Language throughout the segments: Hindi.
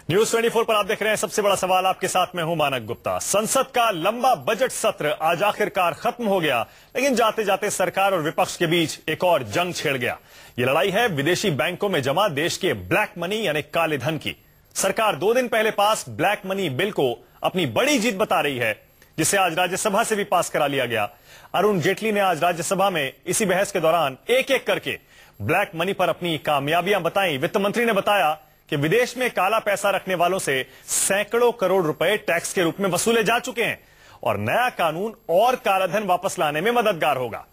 न्यूज 24 पर आप देख रहे हैं सबसे बड़ा सवाल। आपके साथ में हूं मानक गुप्ता। संसद का लंबा बजट सत्र आज आखिरकार खत्म हो गया, लेकिन जाते जाते सरकार और विपक्ष के बीच एक और जंग छिड़ गया। ये लड़ाई है विदेशी बैंकों में जमा देश के ब्लैक मनी यानी काले धन की। सरकार 2 दिन पहले पास ब्लैक मनी बिल को अपनी बड़ी जीत बता रही है, जिसे आज राज्यसभा से भी पास करा लिया गया। अरुण जेटली ने आज राज्यसभा में इसी बहस के दौरान एक एक करके ब्लैक मनी पर अपनी कामयाबियां बताई। वित्त मंत्री ने बताया कि विदेश में काला पैसा रखने वालों से सैकड़ों करोड़ रुपए टैक्स के रूप में वसूले जा चुके हैं और नया कानून और कालाधन वापस लाने में मददगार होगा।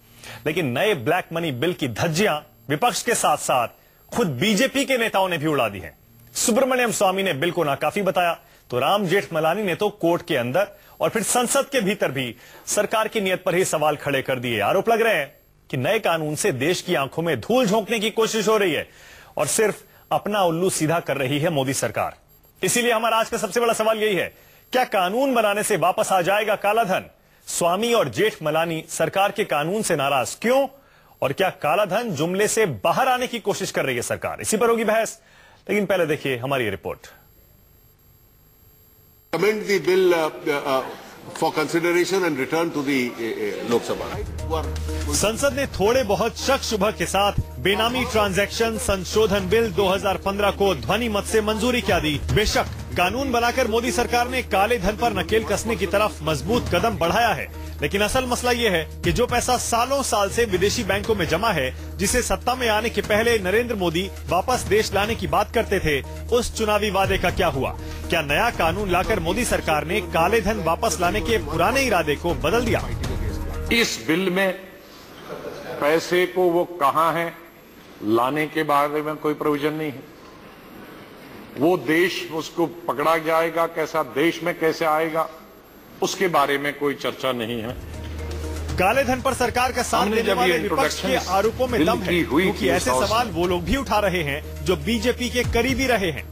लेकिन नए ब्लैक मनी बिल की धज्जियां विपक्ष के साथ साथ खुद बीजेपी के नेताओं ने भी उड़ा दी हैं। सुब्रमण्यम स्वामी ने बिल को नाकाफी बताया तो राम जेठमलानी ने तो कोर्ट के अंदर और फिर संसद के भीतर भी सरकार की नीयत पर ही सवाल खड़े कर दिए। आरोप लग रहे हैं कि नए कानून से देश की आंखों में धूल झोंकने की कोशिश हो रही है और सिर्फ अपना उल्लू सीधा कर रही है मोदी सरकार। इसीलिए हमारा आज का सबसे बड़ा सवाल यही है, क्या कानून बनाने से वापस आ जाएगा काला धन? स्वामी और जेठमलानी सरकार के कानून से नाराज क्यों? और क्या काला धन जुमले से बाहर आने की कोशिश कर रही है सरकार? इसी पर होगी बहस, लेकिन पहले देखिए हमारी report. Amend the bill for consideration and return to the Lok Sabha. संसद ने थोड़े बहुत शक शुबह के साथ बेनामी ट्रांजैक्शन संशोधन बिल 2015 को ध्वनि मत से मंजूरी क्या दी। बेशक कानून बनाकर मोदी सरकार ने काले धन पर नकेल कसने की तरफ मजबूत कदम बढ़ाया है, लेकिन असल मसला ये है कि जो पैसा सालों साल से विदेशी बैंकों में जमा है, जिसे सत्ता में आने के पहले नरेंद्र मोदी वापस देश लाने की बात करते थे, उस चुनावी वादे का क्या हुआ? क्या नया कानून लाकर मोदी सरकार ने काले धन वापस लाने के पुराने इरादे को बदल दिया? इस बिल में पैसे को वो कहां है लाने के बारे में कोई प्रोविजन नहीं है। वो देश उसको पकड़ा जाएगा कैसा, देश में कैसे आएगा, उसके बारे में कोई चर्चा नहीं है। काले धन पर सरकार का साथ देने वाले विपक्ष के आरोपों में दम है, क्योंकि ऐसे सवाल वो लोग भी उठा रहे हैं जो बीजेपी के करीबी रहे हैं।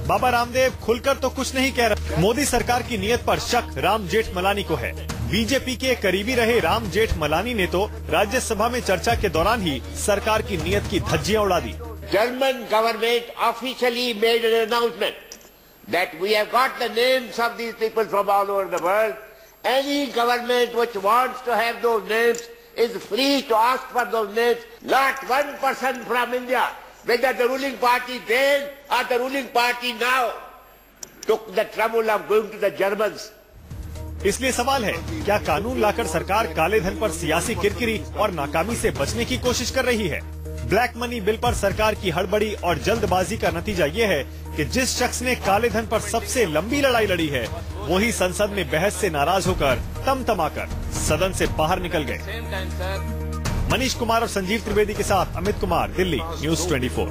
बाबा रामदेव खुलकर तो कुछ नहीं कह रहे। मोदी सरकार की नीयत पर शक राम जेठमलानी को है। बीजेपी के करीबी रहे राम जेठमलानी ने तो राज्यसभा में चर्चा के दौरान ही सरकार की नीयत की धज्जियां उड़ा दी। German government officially made an announcement that we have got the names of these people from all over the world. Any government which wants to have those names is free to ask for those names. Not one person from India, whether the ruling party then or the ruling party now, took the trouble of going to the Germans. इसलिए सवाल है, क्या कानून लाकर सरकार काले धन पर सियासी किरकिरी और नाकामी से बचने की कोशिश कर रही है? ब्लैक मनी बिल पर सरकार की हड़बड़ी और जल्दबाजी का नतीजा ये है कि जिस शख्स ने काले धन पर सबसे लंबी लड़ाई लड़ी है, वही संसद में बहस से नाराज होकर तमतमाकर सदन से बाहर निकल गए। मनीष कुमार और संजीव त्रिवेदी के साथ अमित कुमार, दिल्ली, न्यूज 24।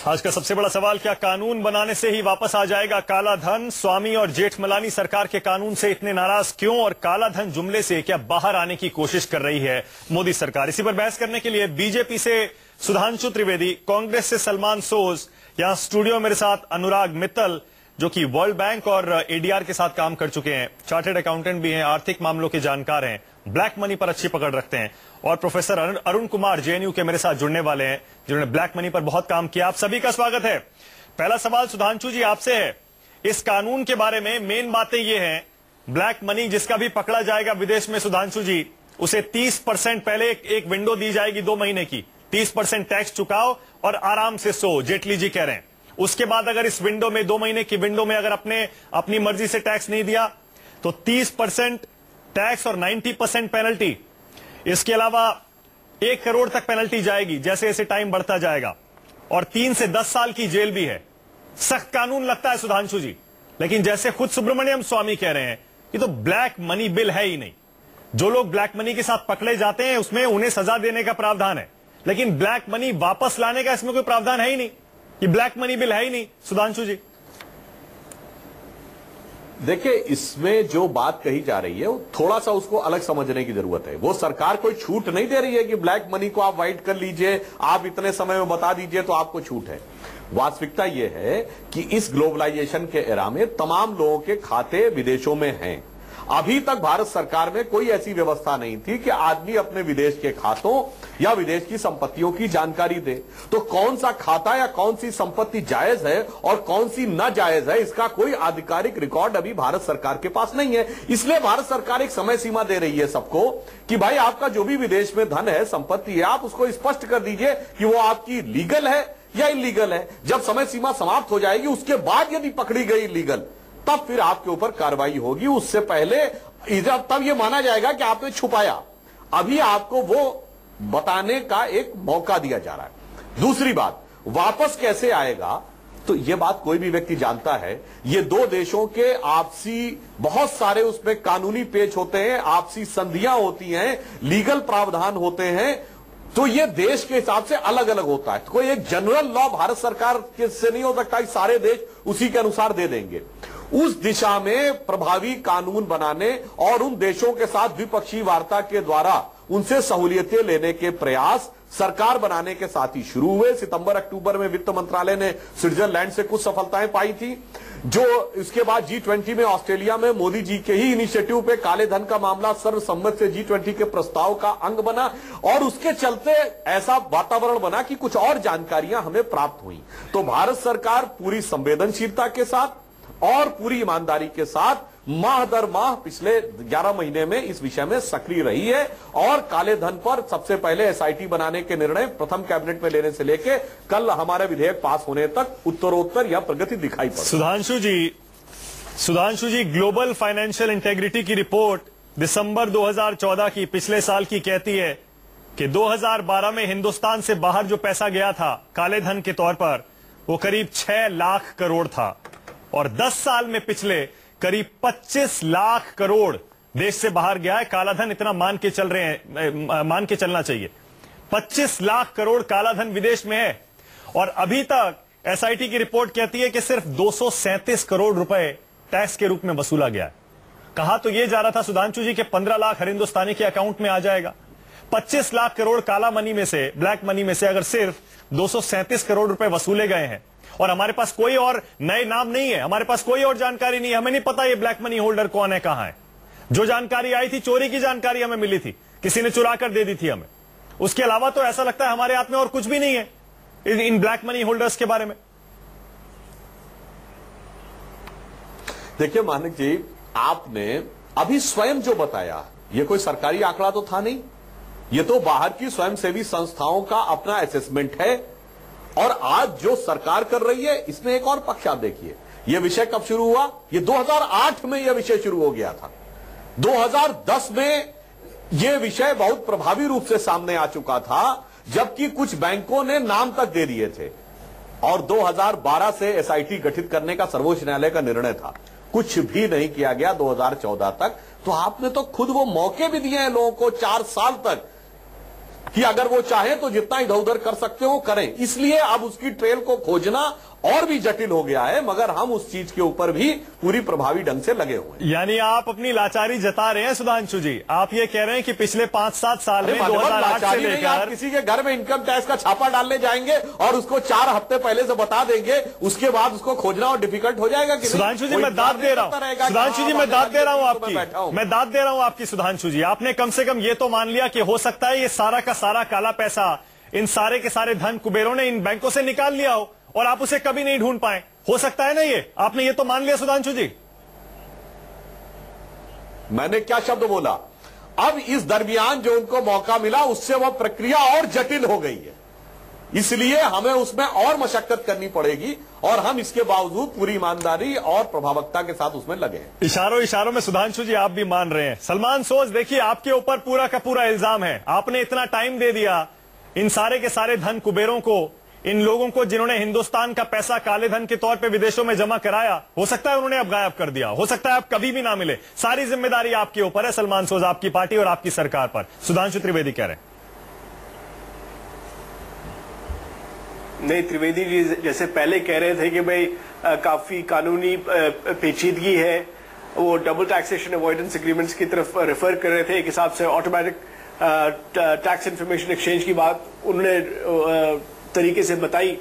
आज का सबसे बड़ा सवाल, क्या कानून बनाने से ही वापस आ जाएगा काला धन? स्वामी और जेठमलानी सरकार के कानून से इतने नाराज क्यों और काला धन जुमले से क्या बाहर आने की कोशिश कर रही है मोदी सरकार? इसी पर बहस करने के लिए बीजेपी से सुधांशु त्रिवेदी, कांग्रेस से सलमान सोज, यहाँ स्टूडियो मेरे साथ अनुराग मित्तल जो कि वर्ल्ड बैंक और एडीआर के साथ काम कर चुके हैं, चार्टर्ड अकाउंटेंट भी हैं, आर्थिक मामलों के जानकार हैं, ब्लैक मनी पर अच्छी पकड़ रखते हैं, और प्रोफेसर अरुण कुमार जेएनयू के मेरे साथ जुड़ने वाले हैं जिन्होंने ब्लैक मनी पर बहुत काम किया। आप सभी का स्वागत है। पहला सवाल सुधांशु जी आपसे है, इस कानून के बारे में मेन बातें ये हैं, ब्लैक मनी जिसका भी पकड़ा जाएगा विदेश में सुधांशु जी, उसे 30% पहले एक विंडो दी जाएगी 2 महीने की, 30% टैक्स चुकाओ और आराम से सो, जेटली जी कह रहे हैं। उसके बाद अगर इस विंडो में 2 महीने की विंडो में अगर अपनी मर्जी से टैक्स नहीं दिया तो 30% टैक्स और 90% पेनल्टी। इसके अलावा 1 करोड़ तक पेनल्टी जाएगी जैसे जैसे टाइम बढ़ता जाएगा, और 3 से 10 साल की जेल भी है। सख्त कानून लगता है सुधांशु जी, लेकिन जैसे खुद सुब्रमण्यम स्वामी कह रहे हैं, ये तो ब्लैक मनी बिल है ही नहीं। जो लोग ब्लैक मनी के साथ पकड़े जाते हैं उसमें उन्हें सजा देने का प्रावधान है, लेकिन ब्लैक मनी वापस लाने का इसमें कोई प्रावधान है ही नहीं। ये ब्लैक मनी बिल है ही नहीं। सुधांशु जी देखिए, इसमें जो बात कही जा रही है वो थोड़ा सा उसको अलग समझने की जरूरत है। वो सरकार कोई छूट नहीं दे रही है कि ब्लैक मनी को आप वाइट कर लीजिए, आप इतने समय में बता दीजिए तो आपको छूट है। वास्तविकता यह है कि इस ग्लोबलाइजेशन के एरा में तमाम लोगों के खाते विदेशों में हैं। अभी तक भारत सरकार में कोई ऐसी व्यवस्था नहीं थी कि आदमी अपने विदेश के खातों या विदेश की संपत्तियों की जानकारी दे। तो कौन सा खाता या कौन सी संपत्ति जायज है और कौन सी नाजायज है, इसका कोई आधिकारिक रिकॉर्ड अभी भारत सरकार के पास नहीं है। इसलिए भारत सरकार एक समय सीमा दे रही है सबको कि भाई आपका जो भी विदेश में धन है, संपत्ति है, आप उसको स्पष्ट कर दीजिए कि वो आपकी लीगल है या इलीगल है। जब समय सीमा समाप्त हो जाएगी उसके बाद यदि पकड़ी गई इलीगल, तब फिर आपके ऊपर कार्रवाई होगी। उससे पहले तब यह माना जाएगा कि आपने छुपाया। अभी आपको वो बताने का एक मौका दिया जा रहा है। दूसरी बात, वापस कैसे आएगा, तो यह बात कोई भी व्यक्ति जानता है। ये दो देशों के आपसी बहुत सारे उसमें कानूनी पेच होते हैं, आपसी संधियां होती हैं, लीगल प्रावधान होते हैं, तो ये देश के हिसाब से अलग अलग होता है। तो कोई एक जनरल लॉ भारत सरकार के से नहीं हो सकता कि सारे देश उसी के अनुसार दे देंगे। उस दिशा में प्रभावी कानून बनाने और उन देशों के साथ द्विपक्षीय वार्ता के द्वारा उनसे सहूलियतें लेने के प्रयास सरकार बनाने के साथ ही शुरू हुए। सितंबर अक्टूबर में वित्त मंत्रालय ने स्विट्जरलैंड से कुछ सफलताएं पाई थी, जो इसके बाद G20 में ऑस्ट्रेलिया में मोदी जी के ही इनिशिएटिव पे काले धन का मामला सर्वसम्मत से G20 के प्रस्ताव का अंग बना और उसके चलते ऐसा वातावरण बना कि कुछ और जानकारियां हमें प्राप्त हुई। तो भारत सरकार पूरी संवेदनशीलता के साथ और पूरी ईमानदारी के साथ माह दर माह पिछले 11 महीने में इस विषय में सक्रिय रही है और काले धन पर सबसे पहले SIT बनाने के निर्णय प्रथम कैबिनेट में लेने से लेके कल हमारे विधेयक पास होने तक उत्तरोत्तर यह प्रगति दिखाई पड़ी। सुधांशु जी, ग्लोबल फाइनेंशियल इंटेग्रिटी की रिपोर्ट दिसंबर 2014 की, पिछले साल की, कहती है कि 2012 में हिंदुस्तान से बाहर जो पैसा गया था काले धन के तौर पर, वो करीब 6 लाख करोड़ था और 10 साल में पिछले करीब 25 लाख करोड़ देश से बाहर गया है। काला धन इतना मान के चलना चाहिए। 25 लाख करोड़ काला धन विदेश में है और अभी तक SIT की रिपोर्ट कहती है कि सिर्फ 237 करोड़ रुपए टैक्स के रूप में वसूला गया है। कहा तो यह जा रहा था सुधांशु जी के 15 लाख हर हिंदुस्तानी के अकाउंट में आ जाएगा। 25 लाख करोड़ काला मनी में से, ब्लैक मनी में से अगर सिर्फ 237 करोड़ रुपए वसूले गए हैं और हमारे पास कोई और नए नाम नहीं है, हमारे पास कोई और जानकारी नहीं है, हमें नहीं पता ये ब्लैक मनी होल्डर कौन है, कहां है। जो जानकारी आई थी चोरी की जानकारी हमें मिली थी, किसी ने चुरा कर दे दी थी हमें। उसके अलावा तो ऐसा लगता है हमारे हाथ में और कुछ भी नहीं है इन ब्लैक मनी होल्डर्स के बारे में। देखिए मानिक जी, आपने अभी स्वयं जो बताया, ये कोई सरकारी आंकड़ा तो था नहीं, ये तो बाहर की स्वयंसेवी संस्थाओं का अपना असेसमेंट है। और आज जो सरकार कर रही है इसमें एक और पक्ष आप देखिए। यह विषय कब शुरू हुआ? ये 2008 में यह विषय शुरू हो गया था। 2010 में यह विषय बहुत प्रभावी रूप से सामने आ चुका था, जबकि कुछ बैंकों ने नाम तक दे दिए थे। और 2012 से SIT गठित करने का सर्वोच्च न्यायालय का निर्णय था, कुछ भी नहीं किया गया 2014 तक। तो आपने तो खुद वो मौके भी दिए हैं लोगों को 4 साल तक कि अगर वो चाहे तो जितना इधर उधर कर सकते हो करें। इसलिए अब उसकी ट्रेल को खोजना और भी जटिल हो गया है, मगर हम उस चीज के ऊपर भी पूरी प्रभावी ढंग से लगे हुए हैं। यानी आप अपनी लाचारी जता रहे हैं सुधांशु जी, आप ये कह रहे हैं कि पिछले 5-7 साल में 2008 से लेकर किसी के घर में इनकम टैक्स का छापा डालने जाएंगे और उसको 4 हफ्ते पहले से बता देंगे, उसके बाद उसको खोजना और डिफिकल्ट हो जाएगा। सुधांशु जी मैं दाद दे रहा हूं, सुधांशु जी मैं दाद दे रहा हूं आपकी, मैं दाद दे रहा हूं आपकी सुधांशु जी। आपने कम से कम ये तो मान लिया कि हो सकता है ये सारा का सारा काला पैसा इन सारे के सारे धन कुबेरों ने इन बैंकों से निकाल लिया हो और आप उसे कभी नहीं ढूंढ पाए। हो सकता है ना ये, आपने ये तो मान लिया सुधांशु जी। मैंने क्या शब्द बोला? अब इस दरमियान जो उनको मौका मिला उससे वह प्रक्रिया और जटिल हो गई है, इसलिए हमें उसमें और मशक्कत करनी पड़ेगी और हम इसके बावजूद पूरी ईमानदारी और प्रभावकता के साथ उसमें लगे हैं। इशारों इशारों में सुधांशु जी आप भी मान रहे हैं। सलमान सोज, देखिए आपके ऊपर पूरा का पूरा इल्जाम है, आपने इतना टाइम दे दिया इन सारे के सारे धन कुबेरों को, इन लोगों को जिन्होंने हिंदुस्तान का पैसा काले धन के तौर पे विदेशों में जमा कराया। हो सकता है उन्होंने अब गायब कर दिया, हो सकता है अब कभी भी ना मिले। सारी जिम्मेदारी आपके ऊपर है सलमान सोज, आपकी पार्टी और आपकी सरकार पर। सुधांशु त्रिवेदी कह रहे हैं। नहीं, त्रिवेदी जी जैसे पहले कह रहे थे कि भाई काफी कानूनी पेचीदगी है, वो डबल टैक्सेशन अवॉइडेंस एग्रीमेंट्स की तरफ रेफर कर रहे थे। एक हिसाब से ऑटोमेटिक टैक्स इंफॉर्मेशन एक्सचेंज की बात उन्होंने तरीके से बताई।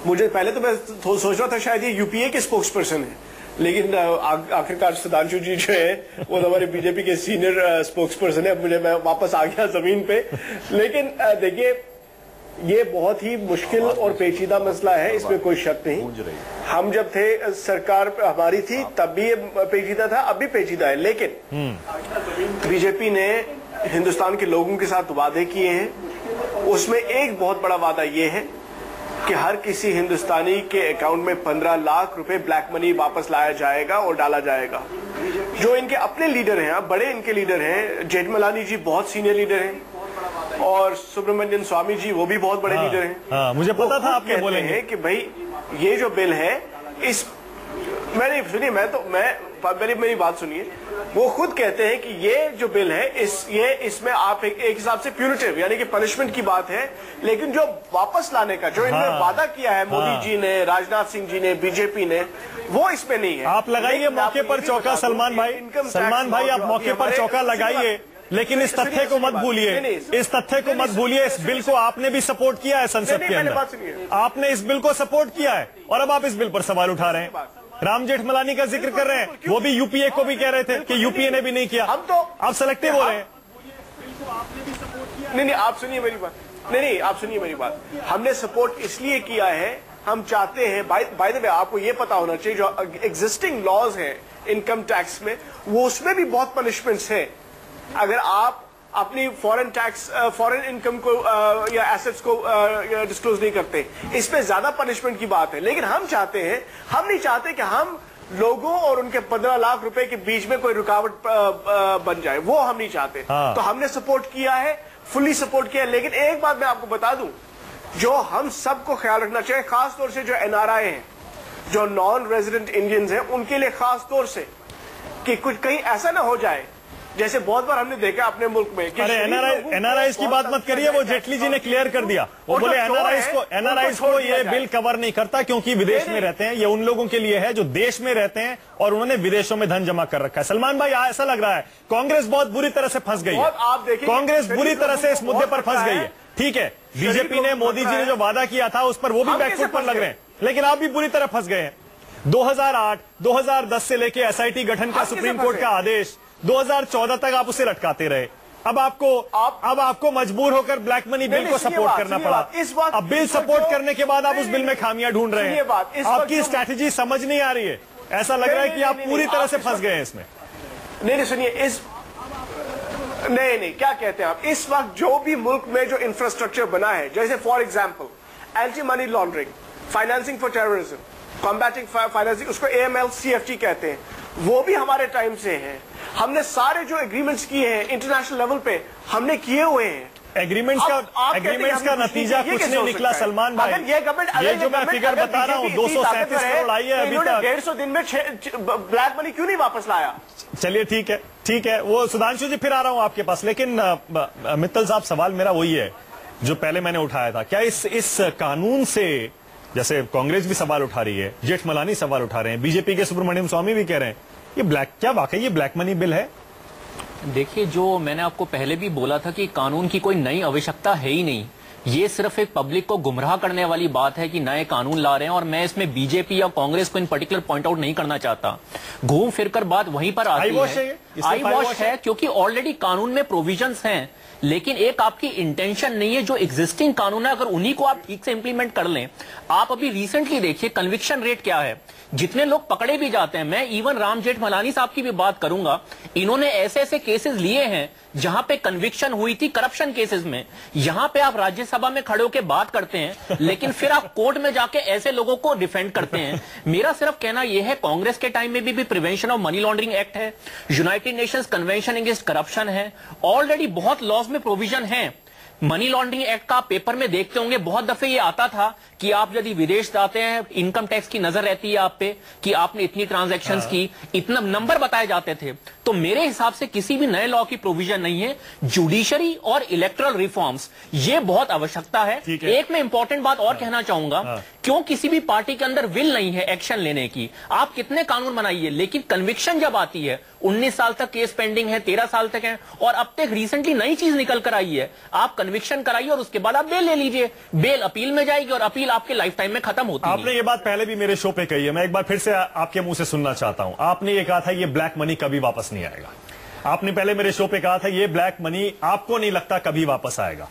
मुझे पहले तो मैं सोच रहा था शायद ये UPA के स्पोक्स पर्सन है, लेकिन आखिरकार सुधांशु जी जो है वो हमारे बीजेपी के सीनियर स्पोक्स पर्सन है, मैं वापस आ गया जमीन पे। लेकिन देखिए ये बहुत ही मुश्किल और पेचीदा मसला है, इसमें कोई शक नहीं। हम जब थे सरकार हमारी थी तब भी ये पेचीदा था, अब भी पेचीदा है। लेकिन बीजेपी ने हिंदुस्तान के लोगों के साथ वादे किए हैं, उसमें एक बहुत बड़ा वादा ये है कि हर किसी हिंदुस्तानी के अकाउंट में 15 लाख रुपए ब्लैक मनी वापस लाया जाएगा और डाला जाएगा। जो इनके अपने लीडर हैं, बड़े इनके लीडर हैं, जेठमलानी जी बहुत सीनियर लीडर हैं और सुब्रमण्यम स्वामी जी वो भी बहुत बड़े लीडर हैं। मुझे पता था आप क्या बोलेंगे कि भाई ये जो बिल है इस सुनिए मेरी बात सुनिए। वो खुद कहते हैं कि ये जो बिल है इसमें आप एक हिसाब से प्यूनिटिव यानी कि पनिशमेंट की बात है, लेकिन जो वापस लाने का जो इन्होंने वादा किया है मोदी जी ने, राजनाथ सिंह जी ने, बीजेपी ने, वो इसमें नहीं है। आप लगाइए मौके पर चौका सलमान भाई, आप मौके पर चौका लगाइए, लेकिन इस तथ्य को मत भूलिए, इस बिल को आपने भी सपोर्ट किया है संसद के अंदर, आपने इस बिल को सपोर्ट किया है और अब आप इस बिल पर सवाल उठा रहे हैं। राम जेठमलानी का जिक्र कर रहे हैं, वो भी यूपीए को भी कह रहे थे कि यूपीए ने भी नहीं किया। हम तो आप सेलेक्टिव हो रहे हैं। नहीं आप सुनिए मेरी बात, नहीं आप सुनिए मेरी बात। हमने सपोर्ट इसलिए किया है, हम चाहते हैं, बाय द वे आपको ये पता होना चाहिए जो एग्जिस्टिंग लॉज हैं इनकम टैक्स में, वो उसमें भी बहुत पनिशमेंट्स हैं। अगर आप अपनी फॉरेन इनकम को या एसेट्स को डिस्क्लोज नहीं करते, इस पे ज्यादा पनिशमेंट की बात है। लेकिन हम नहीं चाहते कि हम लोगों और उनके 15 लाख रुपए के बीच में कोई रुकावट बन जाए, वो हम नहीं चाहते। तो हमने सपोर्ट किया है, फुल्ली सपोर्ट किया है। लेकिन एक बात मैं आपको बता दूं, जो हम सबको ख्याल रखना चाहिए, खासतौर से जो एनआरआई हैं, जो नॉन रेजिडेंट इंडियंस हैं, उनके लिए खास तौर से कि कुछ कहीं ऐसा ना हो जाए जैसे बहुत बार हमने देखा अपने मुल्क में। अरे एनआरआईज की बात मत करिए, वो जेटली जी ने क्लियर कर दिया। वो बोले एनआरआईज को ये बिल कवर नहीं करता क्योंकि विदेश में रहते हैं। ये उन लोगों के लिए है जो देश में रहते हैं और उन्होंने विदेशों में धन जमा कर रखा है। सलमान भाई ऐसा लग रहा है कांग्रेस बहुत बुरी तरह से फंस गई है, कांग्रेस बुरी तरह से इस मुद्दे पर फंस गई है। ठीक है, बीजेपी ने, मोदी जी ने जो वादा किया था उस पर वो भी बैकफुट पर लग रहे हैं, लेकिन आप भी बुरी तरह फंस गए हैं। 2008, 2010 से लेके एसआईटी गठन का सुप्रीम कोर्ट का आदेश, 2014 तक आप उसे लटकाते रहे। अब आपको मजबूर होकर ब्लैक मनी बिल को सपोर्ट करना पड़ा। अब बिल सपोर्ट करने के बाद आप उस बिल में खामियां ढूंढ रहे हैं। आपकी स्ट्रैटेजी समझ नहीं आ रही है, ऐसा लग रहा है कि आप पूरी तरह से फंस गए हैं इसमें। नहीं सुनिए, नहीं क्या कहते हैं आप, इस वक्त जो भी मुल्क में जो इंफ्रास्ट्रक्चर बना है, जैसे for example anti money laundering, financing for terrorism, combating financing, उसको AML CFT कहते हैं, वो भी हमारे टाइम से है। हमने सारे जो एग्रीमेंट्स किए हैं इंटरनेशनल लेवल पे हमने किए हुए हैं। एग्रीमेंट्स का नतीजा कुछ नहीं निकला सलमान भाई। ये जो मैं फिगर बता रहा हूँ 237 करोड़ आई है अभी तक, 150 दिन में ब्लैक मनी क्यों नहीं वापस लाया? चलिए ठीक है, वो सुधांशु जी फिर आ रहा हूँ आपके पास। लेकिन मित्तल साहब, सवाल मेरा वही है जो पहले मैंने उठाया था। क्या इस कानून से, जैसे कांग्रेस भी सवाल उठा रही है, जेठमलानी सवाल उठा रहे हैं, बीजेपी के सुब्रमण्यम स्वामी भी कह रहे हैं, क्या वाकई ये ब्लैक मनी बिल है? देखिए, जो मैंने आपको पहले भी बोला था कि कानून की कोई नई आवश्यकता है ही नहीं। ये सिर्फ एक पब्लिक को गुमराह करने वाली बात है कि नए कानून ला रहे हैं, और मैं इसमें बीजेपी या कांग्रेस को इन पर्टिकुलर पॉइंट आउट नहीं करना चाहता। घूम फिरकर बात वहीं पर आती है, आई वॉश है, क्योंकि ऑलरेडी कानून में प्रोविजंस हैं, लेकिन एक आपकी इंटेंशन नहीं है। जो एग्जिस्टिंग कानून है, अगर उन्हीं को आप ठीक से इंप्लीमेंट कर लें। आप अभी रिसेंटली देखिए कन्विक्शन रेट क्या है, जितने लोग पकड़े भी जाते हैं। मैं इवन राम जेठमलानी साहब की भी बात करूंगा, इन्होंने ऐसे केसेस लिए हैं जहां पे कन्विक्शन हुई थी करप्शन केसेस में। यहां पे आप राज्यसभा में खड़े होकर बात करते हैं, लेकिन फिर आप कोर्ट में जाके ऐसे लोगों को डिफेंड करते हैं। मेरा सिर्फ कहना यह है, कांग्रेस के टाइम में भी prevention of money laundering act है, United Nations Convention Against Corruption है, ऑलरेडी बहुत लॉज में प्रोविजन है। मनी लॉन्ड्रिंग एक्ट का पेपर में देखते होंगे, बहुत दफे ये आता था कि आप यदि विदेश जाते हैं, इनकम टैक्स की नजर रहती है आप पे कि आपने इतनी ट्रांजैक्शंस की, इतना नंबर बताए जाते थे। तो मेरे हिसाब से किसी भी नए लॉ की प्रोविजन नहीं है। जुडिशरी और इलेक्टोरल रिफॉर्म्स, ये बहुत आवश्यकता है। एक मैं इंपॉर्टेंट बात और कहना चाहूंगा, क्यों किसी भी पार्टी के अंदर विल नहीं है एक्शन लेने की। आप कितने कानून बनाइए, लेकिन कन्विक्शन जब आती है, 19 साल तक केस पेंडिंग है, 13 साल तक है, और अब तक रिसेंटली नई चीज निकल कर आई है, आप कन्विक्शन कराइए और उसके बाद आप बेल ले लीजिए। बेल अपील में जाएगी और अपील आपके लाइफ टाइम में खत्म होती है। आपने ये बात पहले भी मेरे शो पे कही है, मैं एक बार फिर से आपके मुंह से सुनना चाहता हूं। आपने ये कहा था ये ब्लैक मनी कभी वापस नहीं आएगा। आपने पहले मेरे शो पे कहा था ये ब्लैक मनी आपको नहीं लगता कभी वापस आएगा।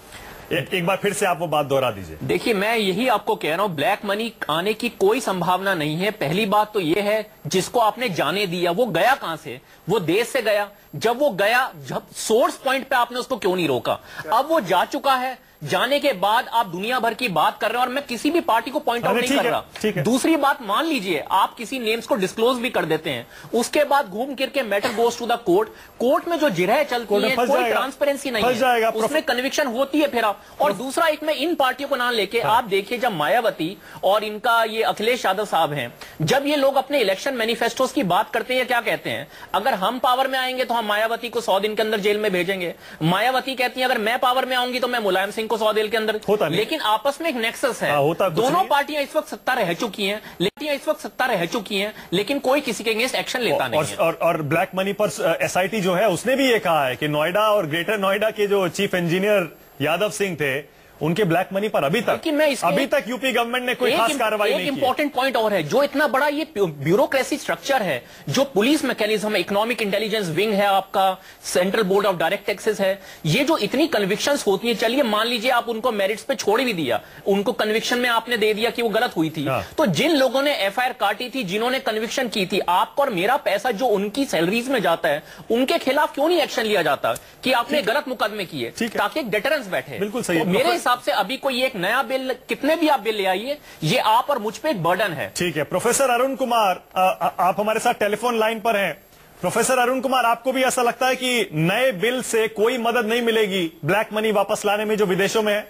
एक बार फिर से आप वो बात दोहरा दीजिए। देखिए, मैं यही आपको कह रहा हूं, ब्लैक मनी आने की कोई संभावना नहीं है। पहली बात तो ये है, जिसको आपने जाने दिया वो गया कहां से? वो देश से गया। जब वो गया, जब सोर्स पॉइंट पे आपने उसको क्यों नहीं रोका? अब वो जा चुका है, जाने के बाद आप दुनिया भर की बात कर रहे हैं और मैं किसी भी पार्टी को पॉइंट आउट नहीं कर रहा। दूसरी बात, मान लीजिए आप किसी नेम्स को डिस्क्लोज भी कर देते हैं, उसके बाद घूम फिर के matter goes to the court. Court में जो जिरह चलती है, कोई ट्रांसपेरेंसी नहीं है, उसमें कन्विक्शन होती है फिर आप। और दूसरा, एक मैं इन पार्टियों को नाम लेके, आप देखिए जब मायावती और इनका ये अखिलेश यादव साहब हैं, जब ये लोग अपने इलेक्शन मैनिफेस्टोस की बात करते हैं, क्या कहते हैं? अगर हम पावर में आएंगे तो हम मायावती को 100 दिन के अंदर जेल में भेजेंगे। मायावती कहती है अगर मैं पावर में आऊंगी तो मैं मुलायम सिंह को 100 दिन के अंदर। लेकिन आपस में एक नेक्सस है। दोनों पार्टियां इस वक्त सत्ता रह चुकी हैं, लेकिन कोई किसी के अगेंस्ट एक्शन लेता नहीं है। और ब्लैक मनी पर एसआईटी जो है उसने भी ये कहा है कि नोएडा और ग्रेटर नोएडा के जो चीफ इंजीनियर यादव सिंह थे, उनके ब्लैक मनी पर अभी तक यूपी गवर्नमेंट ने कोई खास कार्रवाई नहीं की। एक इंपॉर्टेंट पॉइंट और है, जो इतना बड़ा ये ब्यूरोक्रेसी स्ट्रक्चर है, जो police mechanism, economic intelligence wing है आपका, central board of direct taxes है, ये जो इतनी कन्विक्शंस होती है, चलिए मान लीजिए आप उनको मेरिट्स पे छोड़ भी दिया, उनको कन्विक्शन में आपने दे दिया कि वो गलत हुई थी, तो जिन लोगों ने एफआईआर काटी थी, जिन्होंने कन्विक्शन की थी, आपका और मेरा पैसा जो उनकी सैलरीज में जाता है, उनके खिलाफ क्यों नहीं एक्शन लिया जाता कि आपने गलत मुकदमे किए, ताकि एक डेटरेंस बैठे। बिल्कुल सही। मेरे हिसाब से अभी कोई एक नया बिल, कितने भी आप बिल ले आइए, ये आप और मुझ पे एक बर्डन है। ठीक है। प्रोफेसर अरुण कुमार, आप हमारे साथ टेलीफोन लाइन पर हैं। प्रोफेसर अरुण कुमार, आपको भी ऐसा लगता है कि नए बिल से कोई मदद नहीं मिलेगी ब्लैक मनी वापस लाने में जो विदेशों में है?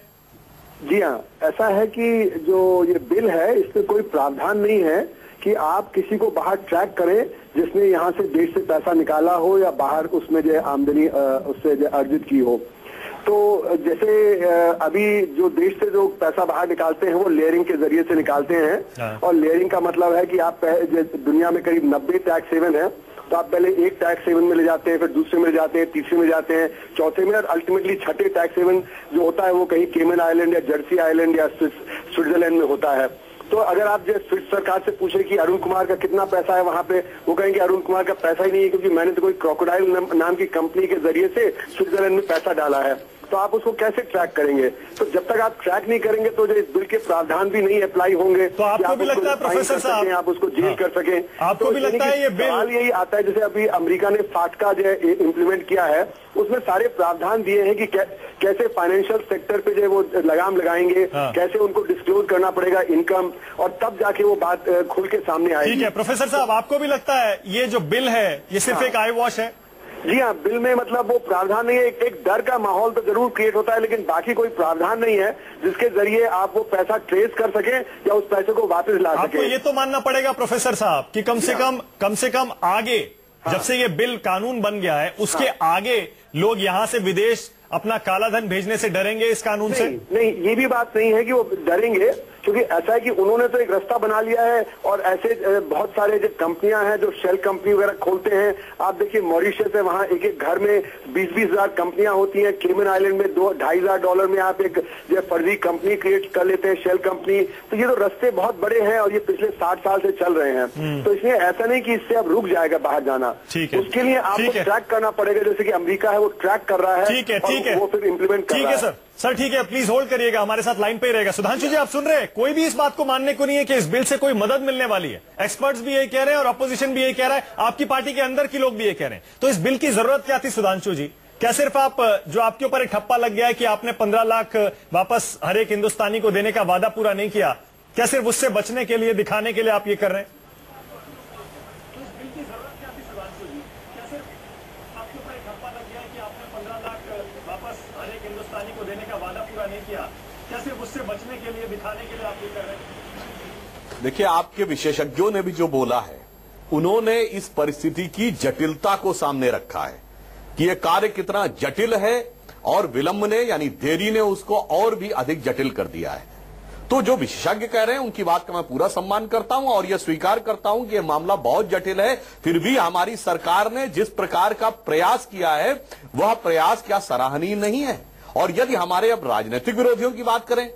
जी हाँ, ऐसा है कि जो ये बिल है इसमें कोई प्रावधान नहीं है कि आप किसी को बाहर ट्रैक करें जिसने यहाँ से देश से पैसा निकाला हो या बाहर उसमें जो आमदनी उससे जो अर्जित की हो। तो जैसे अभी जो देश से जो पैसा बाहर निकालते हैं वो लेयरिंग के जरिए से निकालते हैं, और लेयरिंग का मतलब है कि आप दुनिया में करीब 90 टैक्स हेवन है, तो आप पहले एक टैक्स हेवन में ले जाते हैं, फिर दूसरे में ले जाते हैं, तीसरे में जाते हैं, चौथे में, और अल्टीमेटली छठे टैक्स हेवन जो होता है वो कहीं केमन आइलैंड या जर्सी आइलैंड या स्विट्जरलैंड में होता है। तो अगर आप जो स्विस सरकार से पूछे कि अरुण कुमार का कितना पैसा है वहां पे, वो कहेंगे अरुण कुमार का पैसा ही नहीं है, क्योंकि मैंने तो कोई क्रोकोडाइल नाम की कंपनी के जरिए से स्विट्जरलैंड में पैसा डाला है। तो आप उसको कैसे ट्रैक करेंगे? तो जब तक आप ट्रैक नहीं करेंगे तो जो इस बिल के प्रावधान भी नहीं अप्लाई होंगे। तो आपको भी लगता है प्रोफेसर साहब, आप उसको जेल कर सकें? आपको भी लगता है ये बिल? यही आता है, जैसे अभी अमेरिका ने फाटका जो इम्प्लीमेंट किया है, उसमें सारे प्रावधान दिए हैं कि कैसे फाइनेंशियल सेक्टर पे जो वो लगाम लगाएंगे, कैसे उनको डिस्क्लोज करना पड़ेगा इनकम, और तब जाके वो बात खुल के सामने आएगी। ठीक है प्रोफेसर साहब, आपको भी लगता है ये जो बिल है ये सिर्फ एक आई वॉश है? जी हाँ, बिल में मतलब वो प्रावधान नहीं है, एक डर का माहौल तो जरूर क्रिएट होता है, लेकिन बाकी कोई प्रावधान नहीं है जिसके जरिए आप वो पैसा ट्रेस कर सके या उस पैसे को वापस ला सके। आपको ये तो मानना पड़ेगा प्रोफेसर साहब कि कम से कम आगे, जब से ये बिल कानून बन गया है, उसके आगे लोग यहाँ से विदेश अपना काला धन भेजने से डरेंगे इस कानून से? नहीं, ये भी बात नहीं है कि वो डरेंगे, क्योंकि ऐसा है कि उन्होंने तो एक रास्ता बना लिया है, और ऐसे बहुत सारे जो कंपनियां हैं जो शेल कंपनी वगैरह खोलते हैं, आप देखिए मॉरिशस है, वहां एक एक घर में 20-20 हजार कंपनियां होती हैं, केमन आइलैंड में $2,500 में आप एक जो फर्जी कंपनी क्रिएट कर लेते हैं, शेल कंपनी। तो ये तो रास्ते बहुत बड़े हैं और ये पिछले 60 साल से चल रहे हैं। तो इसलिए ऐसा नहीं कि इससे अब रुक जाएगा बाहर जाना, उसके लिए आपको ट्रैक करना पड़ेगा, जैसे कि अमेरिका है वो ट्रैक कर रहा है, वो फिर इम्प्लीमेंट कर रहा है। सर ठीक है, प्लीज होल्ड करिएगा, हमारे साथ लाइन पे ही रहेगा। सुधांशु जी, आप सुन रहे हैं, कोई भी इस बात को मानने को नहीं है कि इस बिल से कोई मदद मिलने वाली है। एक्सपर्ट्स भी यही कह रहे हैं और अपोजिशन भी यही कह रहा है, आपकी पार्टी के अंदर के लोग भी ये कह रहे हैं। तो इस बिल की जरूरत क्या थी सुधांशु जी? क्या सिर्फ आप, जो आपके ऊपर एक ठप्पा लग गया है कि आपने 15 लाख वापस हर एक हिंदुस्तानी को देने का वादा पूरा नहीं किया, क्या सिर्फ उससे बचने के लिए, दिखाने के लिए आप ये कर रहे हैं? बचने के लिए, दिखाने के लिए आप ये कर रहे हैं? देखिए, आपके विशेषज्ञों ने भी जो बोला है, उन्होंने इस परिस्थिति की जटिलता को सामने रखा है कि यह कार्य कितना जटिल है, और विलंब ने यानी देरी ने उसको और भी अधिक जटिल कर दिया है। तो जो विशेषज्ञ कह रहे हैं उनकी बात का मैं पूरा सम्मान करता हूं और यह स्वीकार करता हूं कि यह मामला बहुत जटिल है। फिर भी हमारी सरकार ने जिस प्रकार का प्रयास किया है, वह प्रयास क्या सराहनीय नहीं है? और यदि हमारे अब राजनीतिक विरोधियों की बात करें,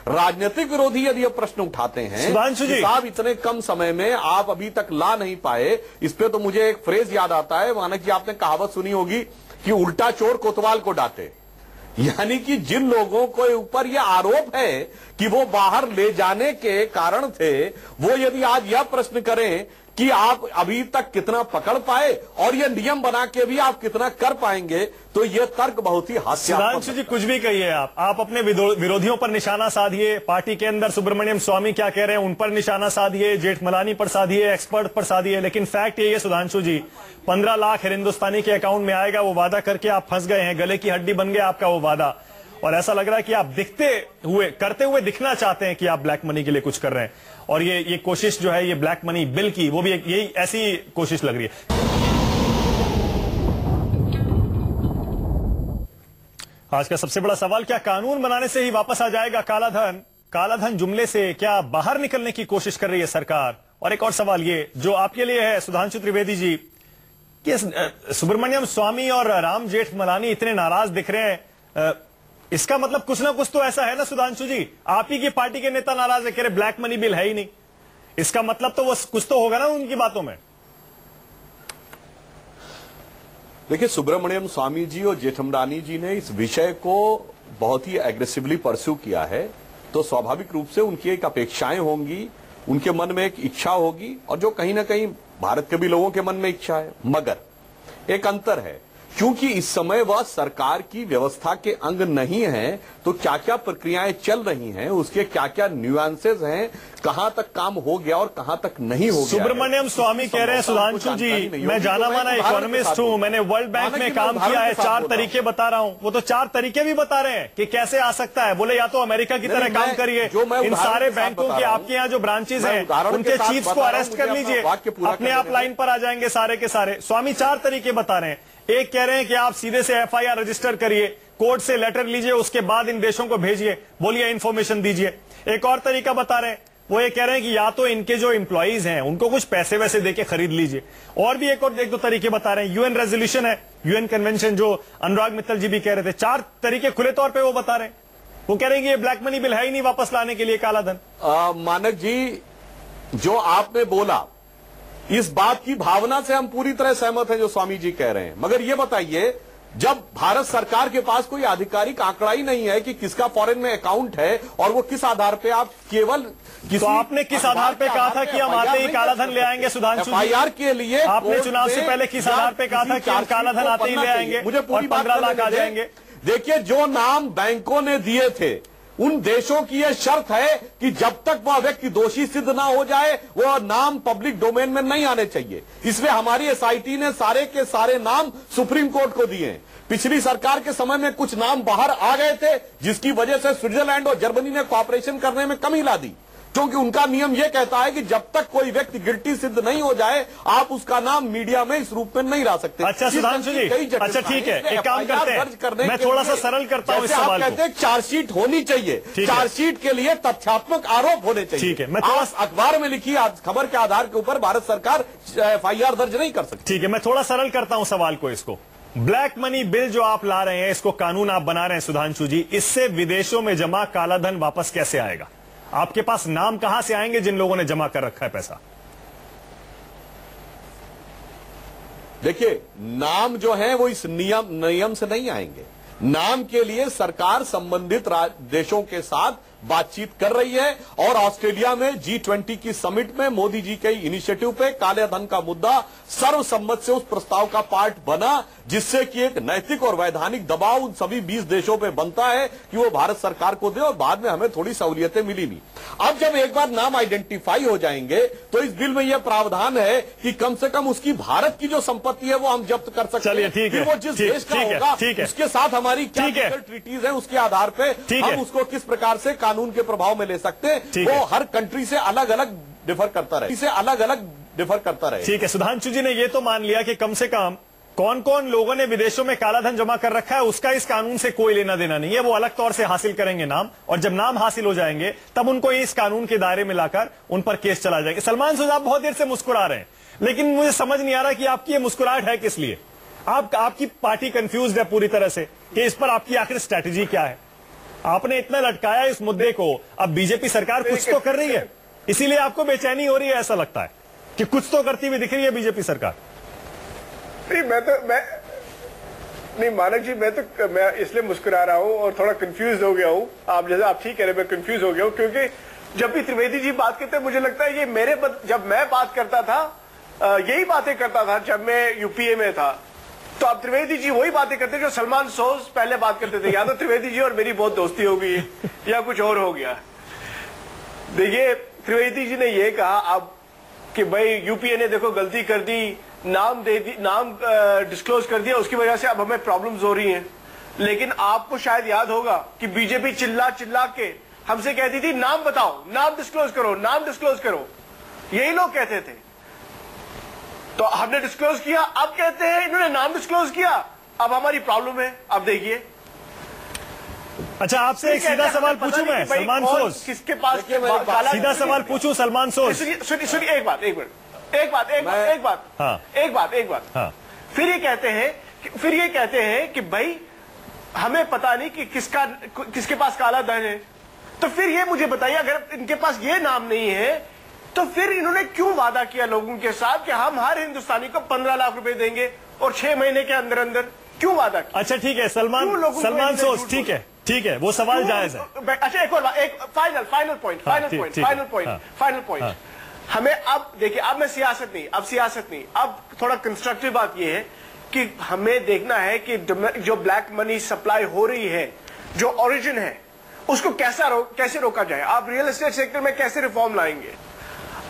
राजनीतिक विरोधी यदि ये प्रश्न उठाते हैं कि साहब इतने कम समय में आप अभी तक ला नहीं पाए, इस पे तो मुझे एक फ्रेज याद आता है, माना कि आपने कहावत सुनी होगी कि उल्टा चोर कोतवाल को डांटे। यानी कि जिन लोगों के ऊपर यह आरोप है कि वो बाहर ले जाने के कारण थे, वो यदि आज यह प्रश्न करें कि आप अभी तक कितना पकड़ पाए और ये नियम बना के भी आप कितना कर पाएंगे, तो ये तर्क बहुत ही हास्यास्पद। सुधांशु जी, कुछ भी कहिए, आप अपने विरोधियों पर निशाना साधिए, पार्टी के अंदर सुब्रमण्यम स्वामी क्या कह रहे हैं उन पर निशाना साधिए, जेठमलानी पर साधिए, एक्सपर्ट पर साधिए, लेकिन फैक्ट ये है सुधांशु जी, 15 लाख हिंदुस्तानी के अकाउंट में आएगा वो वादा करके आप फंस गए हैं, गले की हड्डी बन गया आपका वो वादा, और ऐसा लग रहा है कि आप करते हुए दिखना चाहते हैं कि आप ब्लैक मनी के लिए कुछ कर रहे हैं, और ये कोशिश जो है ये ब्लैक मनी बिल की, वो भी यही ऐसी कोशिश लग रही है। आज का सबसे बड़ा सवाल, क्या कानून बनाने से ही वापस आ जाएगा काला धन? काला धन जुमले से क्या बाहर निकलने की कोशिश कर रही है सरकार? और एक और सवाल ये जो आपके लिए है सुधांशु त्रिवेदी जी, कि सुब्रमण्यम स्वामी और राम जेठमलानी इतने नाराज दिख रहे हैं, इसका मतलब कुछ ना कुछ तो ऐसा है ना सुधांशु जी, आप ही की पार्टी के नेता नाराज है, कह रहे ब्लैक मनी बिल है ही नहीं, इसका मतलब तो वो कुछ तो होगा ना उनकी बातों में। देखिए, सुब्रमण्यम स्वामी जी और जेठमलानी जी ने इस विषय को बहुत ही एग्रेसिवली परस्यू किया है, तो स्वाभाविक रूप से उनकी एक अपेक्षाएं होंगी, उनके मन में एक इच्छा होगी, और जो कहीं ना कहीं भारत के भी लोगों के मन में इच्छा है। मगर एक अंतर है, क्योंकि इस समय वह सरकार की व्यवस्था के अंग नहीं है, तो क्या क्या प्रक्रियाएं चल रही हैं, उसके क्या क्या न्यूएंसेस हैं, कहां तक काम हो गया और कहां तक नहीं हो गया। सुब्रमण्यम स्वामी कह रहे हैं सुधांशु जी, मैं जाना माना इकोनॉमिस्ट हूं, मैंने वर्ल्ड बैंक में काम किया है, 4 तरीके बता रहा हूं, वो तो 4 तरीके भी बता रहे हैं कि कैसे आ सकता है। बोले या तो अमेरिका की तरह काम करिए, इन सारे बैंकों के आपके यहाँ जो ब्रांचेज हैं उनके चीफ्स को अरेस्ट कर लीजिए, अपने आप लाइन पर आ जाएंगे सारे के सारे। स्वामी 4 तरीके बता रहे हैं। एक कह रहे हैं कि आप सीधे से FIR रजिस्टर करिए, कोर्ट से लेटर लीजिए, उसके बाद इन देशों को भेजिए, बोलिए इंफॉर्मेशन दीजिए। एक और तरीका बता रहे हैं, वो ये कह रहे हैं कि या तो इनके जो एम्प्लॉइज हैं उनको कुछ पैसे वैसे देके खरीद लीजिए, और भी एक दो तरीके बता रहे हैं। UN रेजोल्यूशन है, UN कन्वेंशन, जो अनुराग मित्तल जी भी कह रहे थे। 4 तरीके खुले तौर पर वो बता रहे हैं। वो कह रहे हैं कि ये ब्लैक मनी बिल है ही नहीं वापस लाने के लिए काला धन। मानक जी, जो आपने बोला इस बात की भावना से हम पूरी तरह सहमत हैं जो स्वामी जी कह रहे हैं, मगर ये बताइए, जब भारत सरकार के पास कोई आधिकारिक आंकड़ा ही नहीं है कि किसका फॉरेन में अकाउंट है और वो किस आधार पे आप केवल तो आपने किस आधार पे कहा था कि हम आते ही काला धन ले आएंगे सुधांशु? FIR के लिए आपने चुनाव से पहले किस आधार पे कहा था कि हम काला धन आते ही ले आएंगे, मुझे पूरी 15 लाख आ जाएंगे? देखिए, जो नाम बैंकों ने दिए थे उन देशों की यह शर्त है कि जब तक वह व्यक्ति दोषी सिद्ध ना हो जाए वह नाम पब्लिक डोमेन में नहीं आने चाहिए। इसलिए हमारी SIT ने सारे के सारे नाम सुप्रीम कोर्ट को दिए हैं। पिछली सरकार के समय में कुछ नाम बाहर आ गए थे, जिसकी वजह से स्विट्जरलैंड और जर्मनी ने कॉपरेशन करने में कमी ला दी, क्योंकि उनका नियम यह कहता है कि जब तक कोई व्यक्ति गिल्टी सिद्ध नहीं हो जाए आप उसका नाम मीडिया में इस रूप में नहीं ला सकते। अच्छा सुधांशु जी, अच्छा ठीक है, एक काम करते हैं, मैं थोड़ा सा सरल करता हूं इस सवाल को। कहते हैं चार्जशीट होनी चाहिए, चार्जशीट के लिए तथ्यात्मक आरोप होने चाहिए। ठीक है, मैं थोड़ा अखबार में लिखी खबर के आधार के ऊपर भारत सरकार FIR दर्ज नहीं कर सकती। ठीक है, मैं थोड़ा सरल करता हूं सवाल को। इसको ब्लैक मनी बिल जो आप ला रहे हैं, इसको कानून आप बना रहे हैं सुधांशु जी, इससे विदेशों में जमा काला धन वापस कैसे आएगा? आपके पास नाम कहां से आएंगे जिन लोगों ने जमा कर रखा है पैसा? देखिए, नाम जो है वो इस नियम से नहीं आएंगे। नाम के लिए सरकार संबंधित देशों के साथ बातचीत कर रही है, और ऑस्ट्रेलिया में G20 की समिट में मोदी जी के इनिशिएटिव पे काले धन का मुद्दा सर्वसम्मत से उस प्रस्ताव का पार्ट बना, जिससे कि एक नैतिक और वैधानिक दबाव उन सभी 20 देशों पे बनता है कि वो भारत सरकार को दे, और बाद में हमें थोड़ी सहूलियतें मिली भी। अब जब एक बार नाम आइडेंटिफाई हो जाएंगे तो इस बिल में यह प्रावधान है कि कम से कम उसकी भारत की जो संपत्ति है वो हम जब्त कर सकते हैं। ठीक है, वो जिस देश का होगा उसके साथ हमारी क्या लीगल ट्रीटीज है उसके आधार पर हम उसको किस प्रकार से कानून के प्रभाव में ले सकते हैं, वो हर कंट्री से अलग अलग डिफर करता रहे। ठीक है, सुधांशु जी ने ये तो मान लिया कि कम से कम कौन कौन लोगों ने विदेशों में काला धन जमा कर रखा है उसका इस कानून से कोई लेना देना नहीं है, वो अलग तौर से हासिल करेंगे नाम, और जब नाम हासिल हो जाएंगे तब उनको इस कानून के दायरे में लाकर उन पर केस चला जाएगा। सलमान साहब बहुत देर से मुस्कुरा रहे हैं, लेकिन मुझे समझ नहीं आ रहा कि आपकी ये मुस्कुराहट है किस लिए? आपकी पार्टी कंफ्यूज है पूरी तरह से कि इस पर आपकी आखिर स्ट्रैटेजी क्या है। आपने इतना लटकाया इस मुद्दे को, अब बीजेपी सरकार कुछ तो कर रही है, इसीलिए आपको बेचैनी हो रही है। ऐसा लगता है कि कुछ तो करती हुई दिख रही है बीजेपी सरकार। नहीं मानक जी, मैं इसलिए मुस्कुरा रहा हूं और थोड़ा कंफ्यूज हो गया हूं। आप ठीक कह रहे हैं, मैं कंफ्यूज हो गया हूं, क्योंकि जब भी त्रिवेदी जी बात करते हैं मुझे लगता है ये जब मैं बात करता था यही बातें करता था जब मैं यूपीए में था, तो अब त्रिवेदी जी वही बातें करते जो सलमान सोज पहले बात करते थे। या तो त्रिवेदी जी और मेरी बहुत दोस्ती हो गई या कुछ और हो गया। देखिए, त्रिवेदी जी ने यह कहा अब कि भाई यूपीए ने देखो गलती कर दी, नाम डिस्क्लोज कर दिया, उसकी वजह से अब हमें प्रॉब्लम्स हो रही हैं। लेकिन आपको शायद याद होगा कि बीजेपी चिल्ला चिल्ला के हमसे कहती थी नाम बताओ, नाम डिस्क्लोज करो, नाम डिस्क्लोज करो, यही लोग कहते थे। तो हमने डिस्क्लोज किया, अब कहते हैं इन्होंने नाम डिस्क्लोज किया, अब हमारी प्रॉब्लम है। अब देखिए, अच्छा आपसे एक सीधा सवाल पूछूं मैं, सलमान सोज, किसके पास सीधा सवाल पूछूं सलमान सोज। सुनिए एक बात, एक बात। हाँ। फिर ये कहते हैं कि भाई हमें पता नहीं कि किसके पास काला धन है। तो फिर ये मुझे बताइए, अगर इनके पास ये नाम नहीं है तो फिर इन्होंने क्यों वादा किया लोगों के साथ कि हम हर हिंदुस्तानी को 15 लाख रुपए देंगे और 6 महीने के अंदर अंदर क्यों वादा किया? अच्छा ठीक है सलमान सोज, ठीक है वो सवाल जायज है। अच्छा एक और बात, एक फाइनल पॉइंट। हमें अब देखिए, अब सियासत नहीं, अब थोड़ा कंस्ट्रक्टिव बात यह है कि हमें देखना है कि जो ब्लैक मनी सप्लाई हो रही है, जो ओरिजिन है, उसको कैसे रोका जाए। आप रियल एस्टेट सेक्टर में कैसे रिफॉर्म लाएंगे,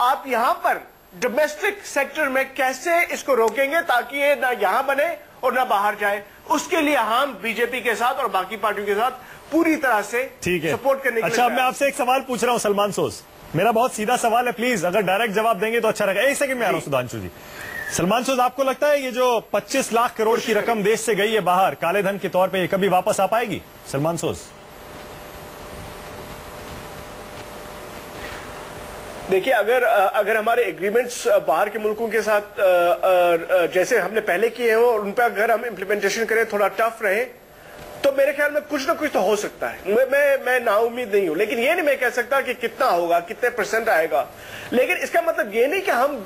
आप यहां पर डोमेस्टिक सेक्टर में कैसे इसको रोकेंगे ताकि ये ना यहां बने और ना बाहर जाए। उसके लिए हम बीजेपी के साथ और बाकी पार्टियों के साथ पूरी तरह से सपोर्ट करने के लिए। अच्छा, मैं आपसे एक सवाल पूछ रहा हूं सलमान सोज, मेरा बहुत सीधा सवाल है, प्लीज अगर डायरेक्ट जवाब देंगे तो अच्छा रहेगा। एक सेकंड में आ रहा हूं सुधांशु जी। सलमान सोज, आपको लगता है ये जो 25 लाख करोड़ की रकम देश से गई है बाहर काले धन के तौर पे, ये कभी वापस आ पाएगी? सलमान सोज, देखिए, अगर हमारे एग्रीमेंट्स बाहर के मुल्कों के साथ जैसे हमने पहले किए हो और उन पर अगर हम इम्प्लीमेंटेशन करें थोड़ा टफ रहे, तो मेरे ख्याल में कुछ ना कुछ तो हो सकता है। मैं नाउम्मीद नहीं हूं, लेकिन ये नहीं मैं कह सकता कि कितना होगा, कितने % आएगा। लेकिन इसका मतलब ये नहीं कि हम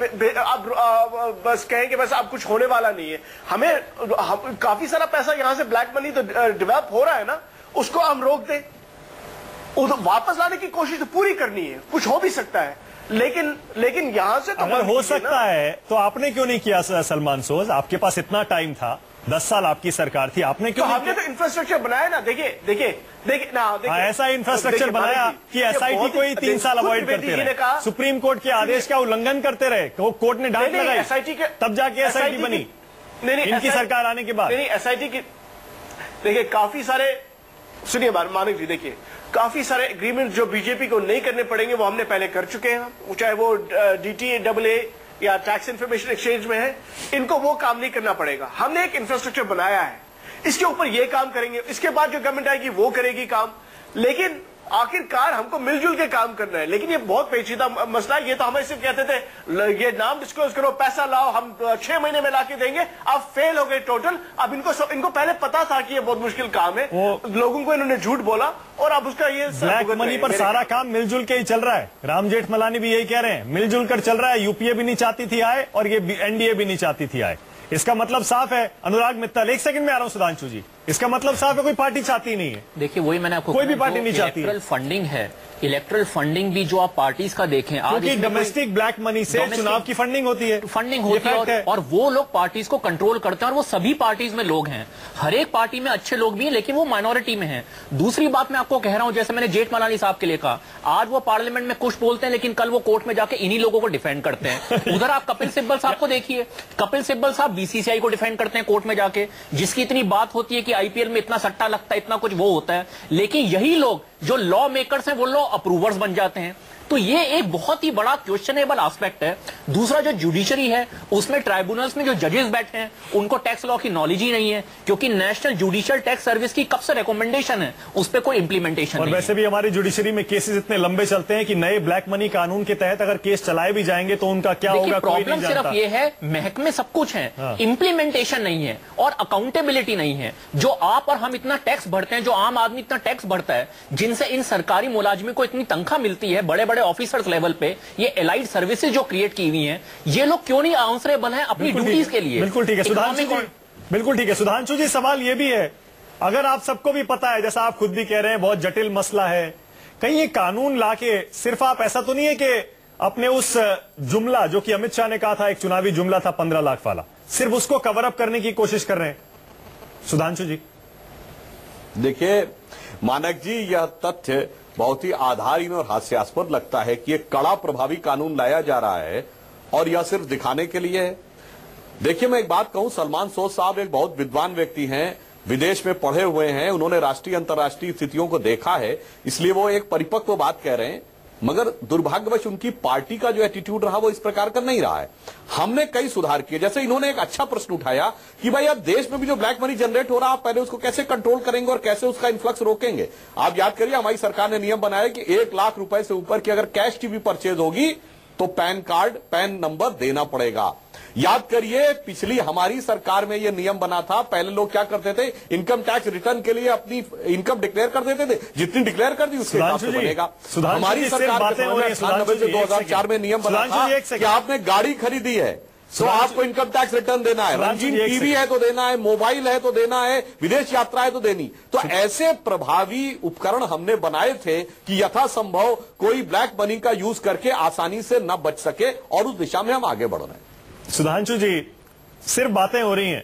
बस कहें कि बस अब कुछ होने वाला नहीं है। हमें काफी सारा पैसा यहां से ब्लैक मनी तो डेवलप हो रहा है ना, उसको हम रोक दें, वापस लाने की कोशिश तो पूरी करनी है। कुछ हो भी सकता है, लेकिन यहां से तो अगर हो सकता है तो आपने क्यों नहीं किया सलमान सोज? आपके पास इतना टाइम था, 10 साल आपकी सरकार थी, आपने क्यों? तो हमने तो इंफ्रास्ट्रक्चर बनाया ना। देखिए ऐसा इंफ्रास्ट्रक्चर बनाया कि एसआईटी को ही 3 साल अवॉइड करते रहे, सुप्रीम कोर्ट के आदेश का उल्लंघन करते रहे, कोर्ट ने डांट लगाई, एसआईटी के तब जाके एसआईटी बनी इनकी सरकार आने के बाद। एसआईटी की देखिए काफी सारे, सुनिए मानिक जी, देखिए काफी सारे एग्रीमेंट जो बीजेपी को नहीं करने पड़ेंगे वो हमने पहले कर चुके हैं, चाहे वो DTA या टैक्स इंफॉर्मेशन एक्सचेंज में है, इनको वो काम नहीं करना पड़ेगा। हमने एक इंफ्रास्ट्रक्चर बनाया है, इसके ऊपर ये काम करेंगे, इसके बाद जो गवर्नमेंट आएगी वो करेगी काम। लेकिन आखिरकार हमको मिलजुल के काम करना है। लेकिन ये बहुत पेचीदा मसला है। ये तो हमें सिर्फ कहते थे ये नाम डिस्क्लोज करो, पैसा लाओ, हम 6 महीने में लाके देंगे। अब फेल हो गए टोटल। अब इनको पहले पता था कि ये बहुत मुश्किल काम है, लोगों को इन्होंने झूठ बोला और अब उसका ये ब्लैक मनी पर सारा काम मिलजुल के ही चल रहा है। राम जेठमलानी भी यही कह रहे हैं, मिलजुल कर चल रहा है। यूपीए भी नहीं चाहती थी आए और ये एनडीए भी नहीं चाहती थी आए। इसका मतलब साफ है। अनुराग मित्तल, एक सेकंड में आ रहा हूं सुधांशु जी, इसका मतलब साफ है कोई पार्टी चाहती नहीं है। देखिए वही मैंने आपको कोई भी पार्टी नहीं चाहती। इलेक्टरल फंडिंग है, इलेक्टरल फंडिंग भी जो आप पार्टीज का देखें, क्योंकि डोमेस्टिक ब्लैक मनी से चुनाव की फंडिंग होती है, और वो लोग पार्टीज को कंट्रोल करते हैं और वो सभी पार्टीज में लोग हैं। हर एक पार्टी में अच्छे लोग भी हैं लेकिन वो माइनॉरिटी में हैं। दूसरी बात मैं आपको कह रहा हूं, जैसे मैंने जेठमलानी साहब के लिए कहा, आज वो पार्लियामेंट में कुछ बोलते हैं लेकिन कल वो कोर्ट में जाके इन्हीं लोगों को डिफेंड करते हैं। उधर आप कपिल सिब्बल साहब को देखिए, कपिल सिब्बल साहब बीसीसीआई को डिफेंड करते हैं कोर्ट में जाके, जिसकी इतनी बात होती है कि आईपीएल में इतना लगता है, इतना कुछ वो होता है। लेकिन यही लोग जो लॉ मेकर्स हैं वो लॉ अप्रूवर्स बन जाते हैं। तो ये एक बहुत ही बड़ा क्वेश्चनेबल एस्पेक्ट है। दूसरा जो जुडिशरी है उसमें ट्राइब्यूनल्स में जो जजेस बैठे हैं उनको टैक्स लॉ की नॉलेज ही नहीं है, क्योंकि नेशनल जुडिशियल टैक्स सर्विस की कब से रिकमेंडेशन है, उस पर कोई इंप्लीमेंटेशन और वैसे भी हमारी जुडिशरी में केसेस इतने लंबे चलते हैं कि नए ब्लैक मनी कानून के तहत अगर केस चलाए भी जाएंगे तो उनका क्या होगा, प्रॉब्लम सिर्फ ये है महकमे सब कुछ है, इंप्लीमेंटेशन नहीं है और अकाउंटेबिलिटी नहीं है। जो आप और हम इतना टैक्स भरते हैं, जो आम आदमी इतना टैक्स भरता है, जिनसे इन सरकारी मुलाजिमों को इतनी तनख्वाह मिलती है बड़े बड़े ऑफिसर्स लेवल पे, ये एलाइड सर्विसेज जो क्रिएट की हुई हैं, ये लोग क्यों नहीं आंसरेबल हैं अपनी ड्यूटीज के लिए? बिल्कुल ठीक है सुधांशु जी, बिल्कुल ठीक है सुधांशु जी। सवाल ये भी है, अगर आप सबको भी पता है, जैसा आप खुद भी कह रहे हैं बहुत जटिल मसला है, कहीं ये कानून लाके सिर्फ आप ऐसा तो नहीं है कि अपने उस जुमला जो कि अमित शाह ने कहा था, एक चुनावी जुमला था 15 लाख वाला, सिर्फ उसको कवर अप करने की कोशिश कर रहे हैं? सुधांशु जी देखिए मानक जी, यह तथ्य बहुत ही आधारहीन और हास्यास्पद लगता है कि एक कड़ा प्रभावी कानून लाया जा रहा है और यह सिर्फ दिखाने के लिए है। देखिए मैं एक बात कहूं, सलमान सोज साहब एक बहुत विद्वान व्यक्ति हैं, विदेश में पढ़े हुए हैं, उन्होंने राष्ट्रीय अंतर्राष्ट्रीय स्थितियों को देखा है, इसलिए वो एक परिपक्व बात कह रहे हैं। मगर दुर्भाग्यवश उनकी पार्टी का जो एटीट्यूड रहा वो इस प्रकार का नहीं रहा है। हमने कई सुधार किए, जैसे इन्होंने एक अच्छा प्रश्न उठाया कि भाई अब देश में भी जो ब्लैक मनी जनरेट हो रहा है, आप पहले उसको कैसे कंट्रोल करेंगे और कैसे उसका इन्फ्लक्स रोकेंगे। आप याद करिए हमारी सरकार ने नियम बनाया कि 1 लाख रुपए से ऊपर की अगर कैश टीवी परचेज होगी तो पैन कार्ड, पैन नंबर देना पड़ेगा। याद करिए पिछली हमारी सरकार में यह नियम बना था, पहले लोग क्या करते थे, इनकम टैक्स रिटर्न के लिए अपनी इनकम डिक्लेयर कर देते थे, जितनी डिक्लेयर कर दी उसके हिसाब से बनेगा। हमारी सरकार के 1998 से 2004 में नियम बना था कि आपने गाड़ी खरीदी है तो आपको इनकम टैक्स रिटर्न देना है, रंगीन टीवी है तो देना है, मोबाइल है तो देना है, विदेश यात्रा है तो देनी। तो ऐसे प्रभावी उपकरण हमने बनाए थे कि यथासंभव कोई ब्लैक मनी का यूज करके आसानी से न बच सके, और उस दिशा में हम आगे बढ़ रहे हैं। सुधांशु जी सिर्फ बातें हो रही हैं।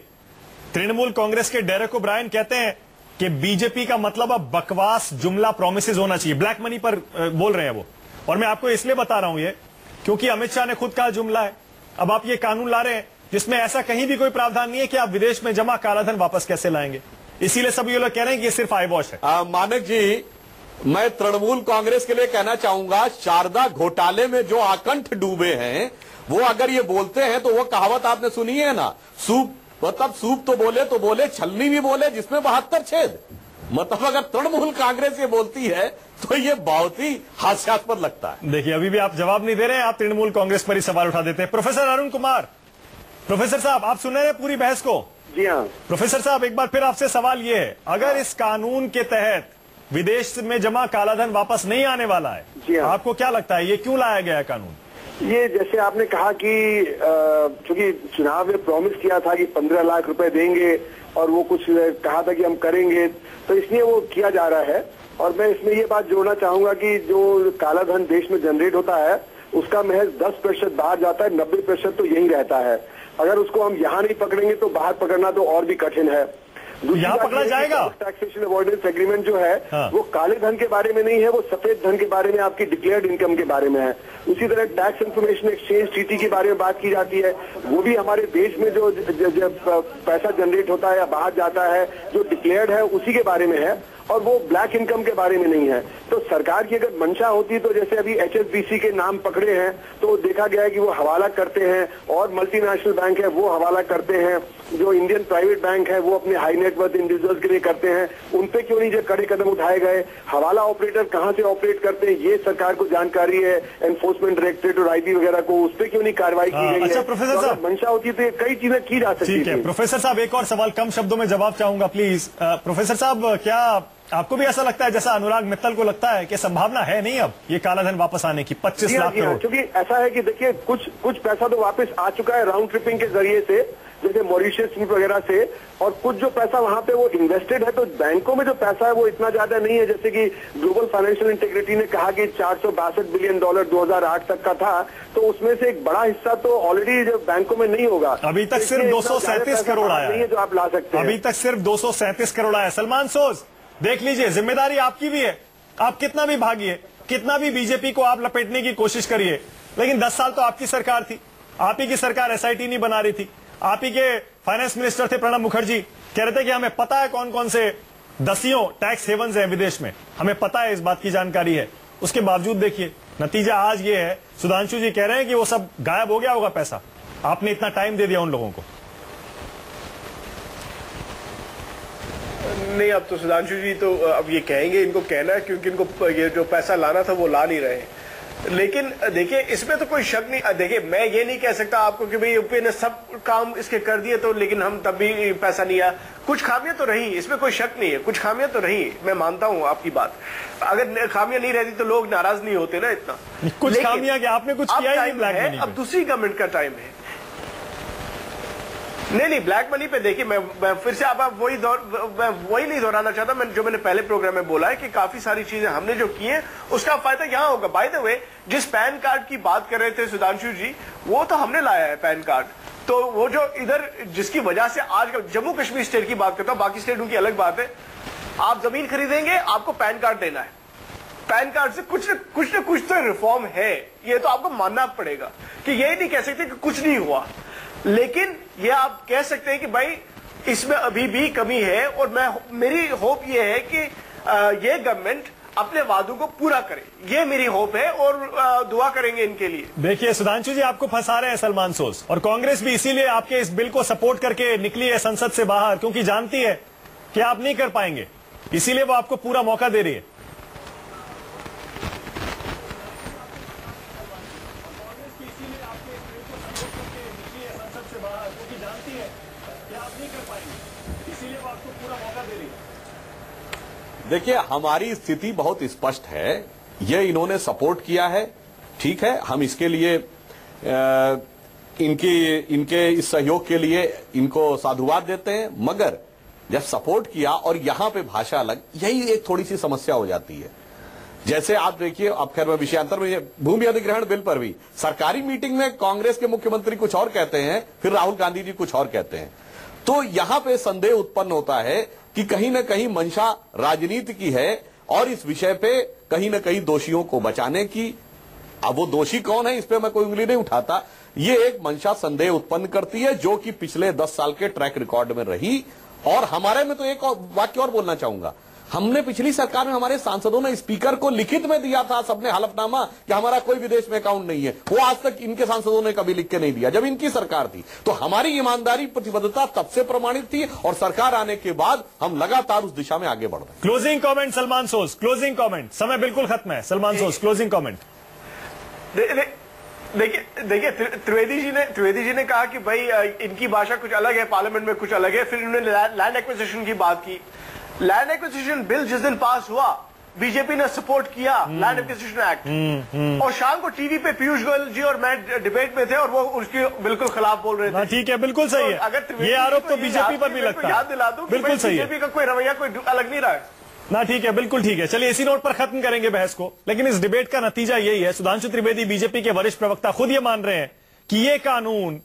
तृणमूल कांग्रेस के डेरेक ओब्रायन कहते हैं कि बीजेपी का मतलब अब बकवास जुमला प्रोमिसेस होना चाहिए, ब्लैक मनी पर बोल रहे हैं वो। और मैं आपको इसलिए बता रहा हूं ये क्योंकि अमित शाह ने खुद कहा जुमला है। अब आप ये कानून ला रहे हैं जिसमें ऐसा कहीं भी कोई प्रावधान नहीं है कि आप विदेश में जमा कालाधन वापस कैसे लाएंगे, इसीलिए सब ये लोग कह रहे हैं कि ये सिर्फ आई वॉश है। मानक जी मैं तृणमूल कांग्रेस के लिए कहना चाहूंगा, शारदा घोटाले में जो आकंठ डूबे हैं वो अगर ये बोलते हैं तो वो कहावत आपने सुनी है ना, सूप मतलब सूप तो बोले छलनी भी बोले जिसमें 72 छेद। मतलब अगर तृणमूल कांग्रेस ये बोलती है तो ये बहुत ही हास्यास्पद लगता है। देखिए अभी भी आप जवाब नहीं दे रहे हैं, आप तृणमूल कांग्रेस पर ही सवाल उठा देते हैं। प्रोफेसर अरुण कुमार, प्रोफेसर साहब आप सुन रहे हैं पूरी बहस को? जी हाँ। प्रोफेसर साहब एक बार फिर आपसे सवाल ये है, अगर इस कानून के तहत विदेश में जमा कालाधन वापस नहीं आने वाला है, आपको क्या लगता है ये क्यों लाया गया है कानून? ये जैसे आपने कहा कि चूंकि चुनाव में प्रॉमिस किया था कि 15 लाख रुपए देंगे और वो कुछ कहा था कि हम करेंगे, तो इसलिए वो किया जा रहा है। और मैं इसमें ये बात जोड़ना चाहूंगा कि जो काला धन देश में जनरेट होता है उसका महज 10% बाहर जाता है, 90% तो यही रहता है। अगर उसको हम यहाँ नहीं पकड़ेंगे तो बाहर पकड़ना तो और भी कठिन है। यहाँ पकड़ा जाएगा। टैक्सेशन अवॉइडेंस एग्रीमेंट जो है वो काले धन के बारे में नहीं है, वो सफेद धन के बारे में, आपकी डिक्लेयर्ड इनकम के बारे में है। उसी तरह टैक्स इन्फॉर्मेशन एक्सचेंज ट्रीटी के बारे में बात की जाती है, वो भी हमारे देश में जो पैसा जनरेट होता है या बाहर जाता है जो डिक्लेयर्ड है उसी के बारे में है, और वो ब्लैक इनकम के बारे में नहीं है। तो सरकार की अगर मंशा होती तो जैसे अभी HSBC के नाम पकड़े हैं तो देखा गया है कि वो हवाला करते हैं, और मल्टीनेशनल बैंक है वो हवाला करते हैं, जो इंडियन प्राइवेट बैंक है वो अपने हाई नेटवर्थ इंडिविजुअल्स के लिए करते हैं। उन पे क्यों नहीं जो कड़े कदम उठाए गए? हवाला ऑपरेटर कहाँ से ऑपरेट करते हैं ये सरकार को जानकारी है, एनफोर्समेंट डायरेक्टरेट और IB वगैरह को, उस पर क्यों नहीं कार्रवाई की गई? अच्छा प्रोफेसर साहब, मंशा होती तो ये कई चीजें की जा सकती है। प्रोफेसर साहब एक और सवाल, कम शब्दों में जवाब चाहूंगा प्लीज। प्रोफेसर साहब क्या आपको भी ऐसा लगता है जैसा अनुराग मित्तल को लगता है कि संभावना है नहीं अब ये कालाधन वापस आने की 25 लाख करोड़? क्योंकि ऐसा है कि देखिए कुछ पैसा तो वापस आ चुका है राउंड ट्रिपिंग के जरिए से, जैसे मॉरिशस वगैरह से, और कुछ जो पैसा वहां पे वो इन्वेस्टेड है। तो बैंकों में जो पैसा है वो इतना ज्यादा नहीं है, जैसे कि ग्लोबल फाइनेंशियल इंटीग्रिटी ने कहा कि $462 बिलियन 2008 तक का था, तो उसमें से एक बड़ा हिस्सा तो ऑलरेडी जब बैंकों में नहीं होगा। अभी तक सिर्फ 237 करोड़ आया है जो आप ला सकते हैं। अभी तक सिर्फ 237 करोड़ आया। सलमान सोज देख लीजिए, जिम्मेदारी आपकी भी है, आप कितना भी भागिए, कितना भी बीजेपी को आप लपेटने की कोशिश करिए, लेकिन 10 साल तो आपकी सरकार थी, आप ही की सरकार SIT नहीं बना रही थी, आप ही के फाइनेंस मिनिस्टर थे प्रणब मुखर्जी, कह रहे थे कि हमें पता है कौन कौन से दसियों टैक्स हेवन्स हैं विदेश में, हमें पता है, इस बात की जानकारी है। उसके बावजूद देखिए नतीजा आज ये है, सुधांशु जी कह रहे हैं कि वो सब गायब हो गया होगा पैसा, आपने इतना टाइम दे दिया उन लोगों को। नहीं, अब तो सुधांशु जी तो अब ये कहेंगे, इनको कहना है क्योंकि इनको ये जो पैसा लाना था वो ला नहीं रहे। लेकिन देखिए इसमें तो कोई शक नहीं, देखिए मैं ये नहीं कह सकता आपको कि भाई यूपी ने सब काम इसके कर दिए तो लेकिन हम तब भी पैसा नहीं आया। कुछ खामियां तो रही, इसमें कोई शक नहीं है, कुछ खामियां तो रही, मैं मानता हूं आपकी बात। अगर खामियां नहीं रहती तो लोग नाराज नहीं होते ना इतना। कुछ खामियां क्या आपने कुछ किया ही नहीं ब्लैक मनी पे। अब दूसरी गवर्नमेंट का टाइम है। नहीं, ब्लैक मनी पे देखिए मैं फिर से आप वही नहीं दोहराना चाहता, जो मैंने पहले प्रोग्राम में बोला है कि काफी सारी चीजें हमने जो की है उसका फायदा यहां होगा। बाय द वे, जिस पैन कार्ड की बात कर रहे थे सुधांशु जी, वो तो हमने लाया है पैन कार्ड। तो वो जो इधर जिसकी वजह से आज जम्मू कश्मीर स्टेट की बात करता हूं, बाकी स्टेट उनकी अलग बात है। आप जमीन खरीदेंगे, आपको पैन कार्ड देना है। पैन कार्ड से कुछ न कुछ तो रिफॉर्म है, ये तो आपको मानना पड़ेगा कि ये नहीं कह सकते कि कुछ नहीं हुआ। लेकिन ये आप कह सकते हैं कि भाई इसमें अभी भी कमी है, और मेरी होप ये है कि ये गवर्नमेंट अपने वादों को पूरा करे, ये मेरी होप है, और दुआ करेंगे इनके लिए। देखिए सुधांशु जी आपको फंसा रहे हैं सलमान सोज, और कांग्रेस भी इसीलिए आपके इस बिल को सपोर्ट करके निकली है संसद से बाहर, क्योंकि जानती है कि आप नहीं कर पाएंगे, इसीलिए वो आपको पूरा मौका दे रही है। देखिए हमारी स्थिति बहुत स्पष्ट है, ये इन्होंने सपोर्ट किया है, ठीक है, हम इसके लिए इनके इस सहयोग के लिए इनको साधुवाद देते हैं। मगर जब सपोर्ट किया और यहां पे भाषा अलग, यही एक थोड़ी सी समस्या हो जाती है। जैसे आप देखिए, अब खैर मैं विषयांतर में, भूमि अधिग्रहण बिल पर भी सरकारी मीटिंग में कांग्रेस के मुख्यमंत्री कुछ और कहते हैं, फिर राहुल गांधी जी कुछ और कहते हैं। तो यहां पे संदेह उत्पन्न होता है कि कहीं न कहीं मंशा राजनीति की है, और इस विषय पे कहीं न कहीं दोषियों को बचाने की। अब वो दोषी कौन है, इस पे मैं कोई उंगली नहीं उठाता, ये एक मंशा संदेह उत्पन्न करती है, जो कि पिछले 10 साल के ट्रैक रिकॉर्ड में रही। और हमारे में तो एक वाक्य और बोलना चाहूंगा, हमने पिछली सरकार में हमारे सांसदों ने स्पीकर को लिखित में दिया था सबने हलफनामा कि हमारा कोई विदेश में अकाउंट नहीं है। वो आज तक इनके सांसदों ने कभी लिख के नहीं दिया, जब इनकी सरकार थी। तो हमारी ईमानदारी प्रतिबद्धता तब से प्रमाणित थी, और सरकार आने के बाद हम लगातार उस दिशा में आगे बढ़ रहे हैं। क्लोजिंग कमेंट सलमान सोज, क्लोजिंग कमेंट, समय बिल्कुल खत्म है। सलमान सोज क्लोजिंग कमेंट। देखिए त्रिवेदी जी ने कहा कि भाई इनकी भाषा कुछ अलग है, पार्लियामेंट में कुछ अलग है। फिर उन्होंने लैंड एक्विजिशन की बात की। लैंड एक्विजिशन बिल जिस दिन पास हुआ, बीजेपी ने सपोर्ट किया लैंड एक्विजिशन एक्ट, और शाम को टीवी पे पीयूष गोयल जी और मैं डिबेट में थे, और वो उसके बिल्कुल खिलाफ बोल रहे थे। ठीक है, बिल्कुल सही है। अगर ये आरोप तो बीजेपी पर भी लगता है, याद दिला दूं, बिल्कुल सही है। बीजेपी का कोई रवैया कोई अलग नहीं रहा है ना। ठीक है, बिल्कुल ठीक है। चलिए इसी नोट पर खत्म करेंगे बहस को। लेकिन इस डिबेट का नतीजा यही है, सुधांशु त्रिवेदी बीजेपी के वरिष्ठ प्रवक्ता खुद ये मान रहे हैं कि ये कानून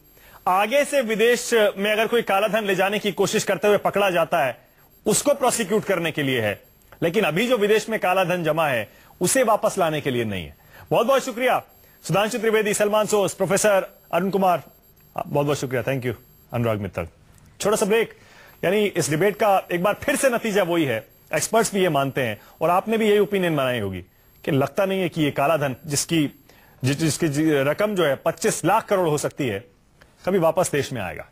आगे से विदेश में अगर कोई कालाधन ले जाने की कोशिश करते हुए पकड़ा जाता है, उसको प्रोसिक्यूट करने के लिए है, लेकिन अभी जो विदेश में कालाधन जमा है उसे वापस लाने के लिए नहीं है। बहुत बहुत शुक्रिया सुधांशु त्रिवेदी, सलमान सोज, प्रोफेसर अरुण कुमार, बहुत बहुत शुक्रिया। थैंक यू अनुराग मित्तल। छोटा सा ब्रेक। यानी इस डिबेट का एक बार फिर से नतीजा वही है, एक्सपर्ट्स भी ये मानते हैं, और आपने भी यही ओपिनियन बनाई होगी कि लगता नहीं है कि ये कालाधन जिसकी रकम जो है 25 लाख करोड़ हो सकती है, कभी वापस देश में आएगा।